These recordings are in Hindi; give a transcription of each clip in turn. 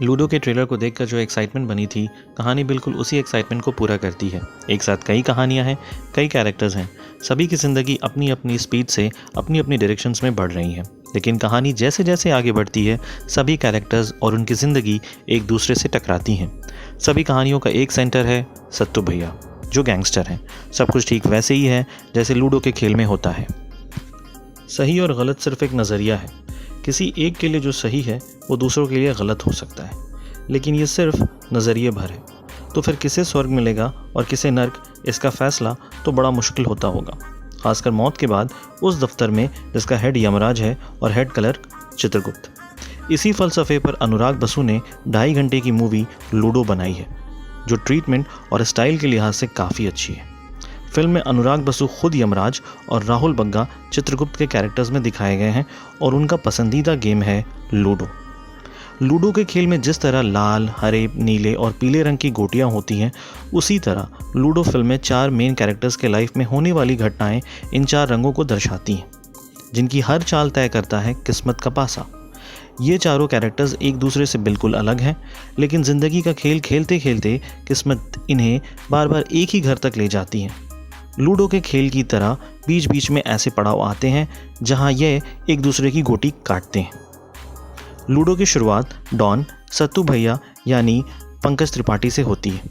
लूडो के ट्रेलर को देखकर जो एक्साइटमेंट बनी थी, कहानी बिल्कुल उसी एक्साइटमेंट को पूरा करती है। एक साथ कई कहानियां हैं, कई कैरेक्टर्स हैं, सभी की ज़िंदगी अपनी अपनी स्पीड से अपनी अपनी डायरेक्शंस में बढ़ रही है। लेकिन कहानी जैसे जैसे आगे बढ़ती है, सभी कैरेक्टर्स और उनकी ज़िंदगी एक दूसरे से टकराती हैं। सभी कहानियों का एक सेंटर है सत्तू भैया, जो गैंगस्टर हैं। सब कुछ ठीक वैसे ही है जैसे लूडो के खेल में होता है। सही और गलत सिर्फ एक नज़रिया है। किसी एक के लिए जो सही है वो दूसरों के लिए गलत हो सकता है, लेकिन ये सिर्फ नज़रिए भर है। तो फिर किसे स्वर्ग मिलेगा और किसे नर्क, इसका फैसला तो बड़ा मुश्किल होता होगा, खासकर मौत के बाद उस दफ्तर में जिसका हेड यमराज है और हेड क्लर्क चित्रगुप्त। इसी फलसफे पर अनुराग बसु ने 2.5 घंटे की मूवी लूडो बनाई है, जो ट्रीटमेंट और स्टाइल के लिहाज से काफ़ी अच्छी है। फिल्म में अनुराग बसु खुद यमराज और राहुल बग्गा चित्रगुप्त के कैरेक्टर्स में दिखाए गए हैं और उनका पसंदीदा गेम है लूडो। लूडो के खेल में जिस तरह लाल, हरे, नीले और पीले रंग की गोटियां होती हैं, उसी तरह लूडो फिल्म में 4 मेन कैरेक्टर्स के लाइफ में होने वाली घटनाएं इन 4 रंगों को दर्शाती हैं, जिनकी हर चाल तय करता है किस्मत का पासा। ये चारों कैरेक्टर्स एक दूसरे से बिल्कुल अलग हैं, लेकिन ज़िंदगी का खेल खेलते खेलते किस्मत इन्हें बार बार एक ही घर तक ले जाती है। लूडो के खेल की तरह बीच बीच में ऐसे पड़ाव आते हैं जहां ये एक दूसरे की गोटी काटते हैं। लूडो की शुरुआत डॉन सत्तू भैया यानी पंकज त्रिपाठी से होती है,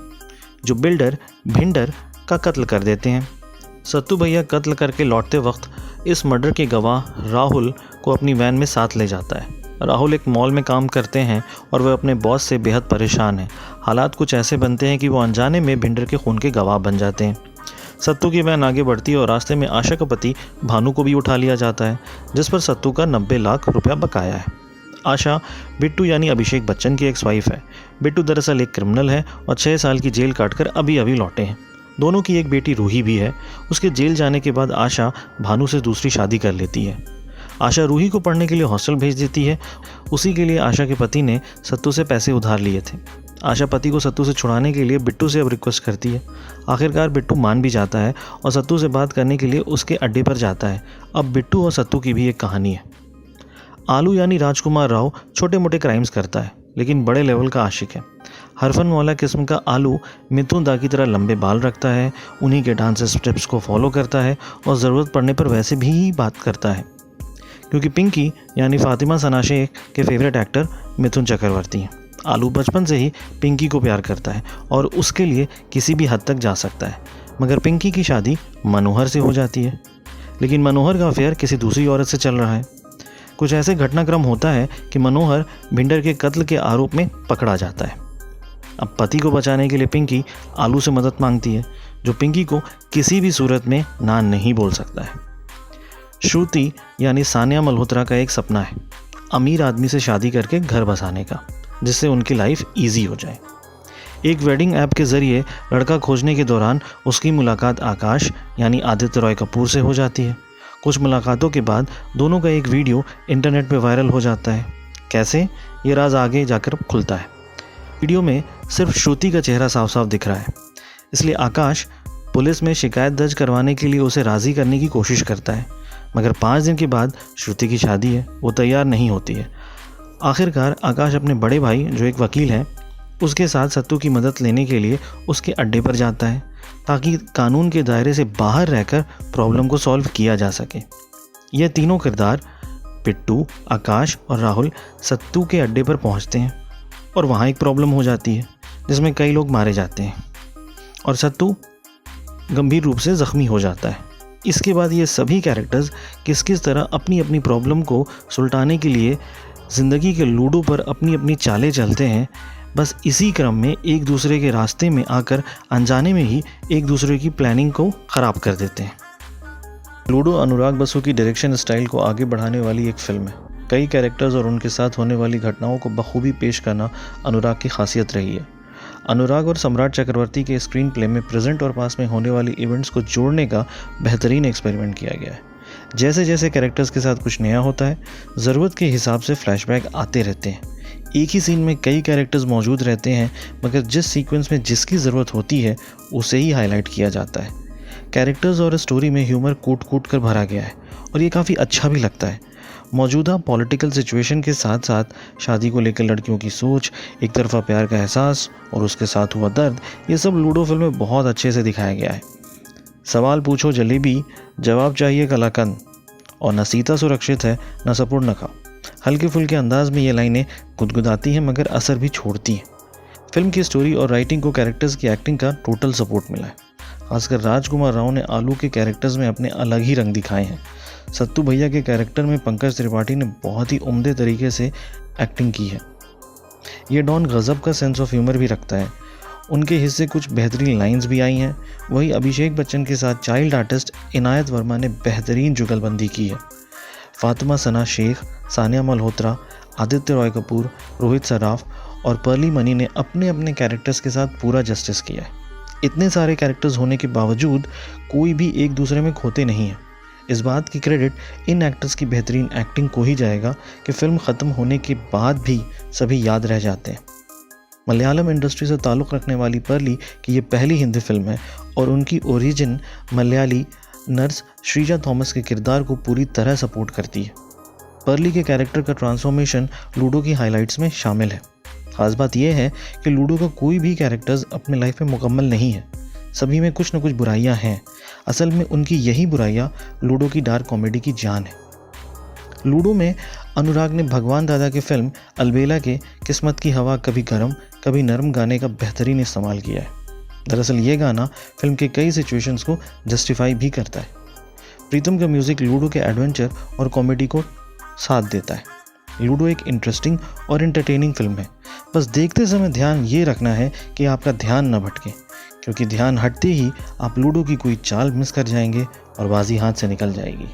जो बिल्डर भिंडर का कत्ल कर देते हैं। सत्तू भैया कत्ल करके लौटते वक्त इस मर्डर के गवाह राहुल को अपनी वैन में साथ ले जाता है। राहुल एक मॉल में काम करते हैं और वह अपने बॉस से बेहद परेशान है। हालात कुछ ऐसे बनते हैं कि वो अनजाने में भिंडर के खून के गवाह बन जाते हैं। सत्तू की वैन आगे बढ़ती है और रास्ते में आशा का पति भानु को भी उठा लिया जाता है, जिस पर सत्तू का 90 लाख रुपया बकाया है। आशा बिट्टू यानी अभिषेक बच्चन की एक्स वाइफ है। बिट्टू दरअसल एक क्रिमिनल है और 6 साल की जेल काटकर अभी अभी लौटे हैं। दोनों की एक बेटी रूही भी है। उसके जेल जाने के बाद आशा भानु से दूसरी शादी कर लेती है। आशा रूही को पढ़ने के लिए हॉस्टल भेज देती है। उसी के लिए आशा के पति ने सत्तू से पैसे उधार लिए थे। आशा पति को सत्तू से छुड़ाने के लिए बिट्टू से अब रिक्वेस्ट करती है। आखिरकार बिट्टू मान भी जाता है और सत्तू से बात करने के लिए उसके अड्डे पर जाता है। अब बिट्टू और सत्तू की भी एक कहानी है। आलू यानी राजकुमार राव छोटे मोटे क्राइम्स करता है, लेकिन बड़े लेवल का आशिक है। हरफन मौला किस्म का आलू मिथुन दा की तरह लंबे बाल रखता है, उन्हीं के डांस स्टेप्स को फॉलो करता है और ज़रूरत पड़ने पर वैसे भी ही बात करता है, क्योंकि पिंकी यानी फातिमा सना शेख के फेवरेट एक्टर मिथुन चक्रवर्ती हैं। आलू बचपन से ही पिंकी को प्यार करता है और उसके लिए किसी भी हद तक जा सकता है, मगर पिंकी की शादी मनोहर से हो जाती है। लेकिन मनोहर का अफेयर किसी दूसरी औरत से चल रहा है। कुछ ऐसे घटनाक्रम होता है कि मनोहर भिंडर के कत्ल के आरोप में पकड़ा जाता है। अब पति को बचाने के लिए पिंकी आलू से मदद मांगती है, जो पिंकी को किसी भी सूरत में ना नहीं बोल सकता है। श्रुति यानी सानिया मल्होत्रा का एक सपना है अमीर आदमी से शादी करके घर बसाने का, जिससे उनकी लाइफ इजी हो जाए। एक वेडिंग ऐप के ज़रिए लड़का खोजने के दौरान उसकी मुलाकात आकाश यानी आदित्य रॉय कपूर से हो जाती है। कुछ मुलाकातों के बाद दोनों का एक वीडियो इंटरनेट पे वायरल हो जाता है। कैसे, ये राज आगे जाकर खुलता है। वीडियो में सिर्फ श्रुति का चेहरा साफ साफ दिख रहा है, इसलिए आकाश पुलिस में शिकायत दर्ज करवाने के लिए उसे राज़ी करने की कोशिश करता है, मगर 5 दिन के बाद श्रुति की शादी है, वो तैयार नहीं होती है। आखिरकार आकाश अपने बड़े भाई, जो एक वकील हैं, उसके साथ सत्तू की मदद लेने के लिए उसके अड्डे पर जाता है, ताकि कानून के दायरे से बाहर रहकर प्रॉब्लम को सॉल्व किया जा सके। यह तीनों किरदार पिट्टू, आकाश और राहुल सत्तू के अड्डे पर पहुंचते हैं और वहां एक प्रॉब्लम हो जाती है, जिसमें कई लोग मारे जाते हैं और सत्तू गंभीर रूप से ज़ख्मी हो जाता है। इसके बाद ये सभी कैरेक्टर्स किस किस तरह अपनी अपनी प्रॉब्लम को सुलटाने के लिए ज़िंदगी के लूडो पर अपनी अपनी चालें चलते हैं। बस इसी क्रम में एक दूसरे के रास्ते में आकर अनजाने में ही एक दूसरे की प्लानिंग को ख़राब कर देते हैं। लूडो अनुराग बसु की डायरेक्शन स्टाइल को आगे बढ़ाने वाली एक फ़िल्म है। कई कैरेक्टर्स और उनके साथ होने वाली घटनाओं को बखूबी पेश करना अनुराग की खासियत रही है। अनुराग और सम्राट चक्रवर्ती के स्क्रीन प्ले में प्रेजेंट और पास में होने वाली इवेंट्स को जोड़ने का बेहतरीन एक्सपेरिमेंट किया गया है। जैसे जैसे कैरेक्टर्स के साथ कुछ नया होता है, ज़रूरत के हिसाब से फ्लैशबैक आते रहते हैं। एक ही सीन में कई कैरेक्टर्स मौजूद रहते हैं, मगर जिस सीक्वेंस में जिसकी ज़रूरत होती है उसे ही हाईलाइट किया जाता है। कैरेक्टर्स और स्टोरी में ह्यूमर कूट कूट कर भरा गया है और ये काफ़ी अच्छा भी लगता है। मौजूदा पॉलिटिकल सिचुएशन के साथ साथ शादी को लेकर लड़कियों की सोच, एक तरफा प्यार का एहसास और उसके साथ हुआ दर्द, ये सब लूडो फिल्म में बहुत अच्छे से दिखाया गया है। सवाल पूछो जलेबी, जवाब चाहिए कलाकंद, और न सीता सुरक्षित है न सपुर न खा। हल्के फुल्के अंदाज में ये लाइनें गुदगुदाती हैं मगर असर भी छोड़ती हैं। फिल्म की स्टोरी और राइटिंग को कैरेक्टर्स की एक्टिंग का टोटल सपोर्ट मिला है। खासकर राजकुमार राव ने आलू के कैरेक्टर्स में अपने अलग ही रंग दिखाए हैं। सत्तू भैया के कैरेक्टर में पंकज त्रिपाठी ने बहुत ही उम्दे तरीके से एक्टिंग की है। ये डॉन गजब का सेंस ऑफ ह्यूमर भी रखता है। उनके हिस्से कुछ बेहतरीन लाइंस भी आई हैं। वही अभिषेक बच्चन के साथ चाइल्ड आर्टिस्ट इनायत वर्मा ने बेहतरीन जुगलबंदी की है। फातिमा सना शेख, सानिया मल्होत्रा, आदित्य रॉय कपूर, रोहित सराफ और पर्ली मनी ने अपने अपने कैरेक्टर्स के साथ पूरा जस्टिस किया है। इतने सारे कैरेक्टर्स होने के बावजूद कोई भी एक दूसरे में खोते नहीं हैं। इस बात की क्रेडिट इन एक्टर्स की बेहतरीन एक्टिंग को ही जाएगा कि फिल्म ख़त्म होने के बाद भी सभी याद रह जाते हैं। मलयालम इंडस्ट्री से ताल्लुक़ रखने वाली पर्ली की ये पहली हिंदी फिल्म है और उनकी ओरिजिन मलयाली नर्स श्रीजा थॉमस के किरदार को पूरी तरह सपोर्ट करती है। पर्ली के कैरेक्टर का ट्रांसफॉर्मेशन लूडो की हाइलाइट्स में शामिल है। खास बात यह है कि लूडो का कोई भी कैरेक्टर्स अपने लाइफ में मुकम्मल नहीं है। सभी में कुछ न कुछ बुराइयां हैं। असल में उनकी यही बुराइयां लूडो की डार्क कॉमेडी की जान है। लूडो में अनुराग ने भगवान दादा के फिल्म अलबेला के किस्मत की हवा कभी गर्म कभी नरम गाने का बेहतरीन इस्तेमाल किया है। दरअसल ये गाना फिल्म के कई सिचुएशंस को जस्टिफाई भी करता है। प्रीतम का म्यूज़िक लूडो के एडवेंचर और कॉमेडी को साथ देता है। लूडो एक इंटरेस्टिंग और एंटरटेनिंग फिल्म है। बस देखते समय ध्यान ये रखना है कि आपका ध्यान न भटके, क्योंकि ध्यान हटते ही आप लूडो की कोई चाल मिस कर जाएंगे और बाजी हाथ से निकल जाएगी।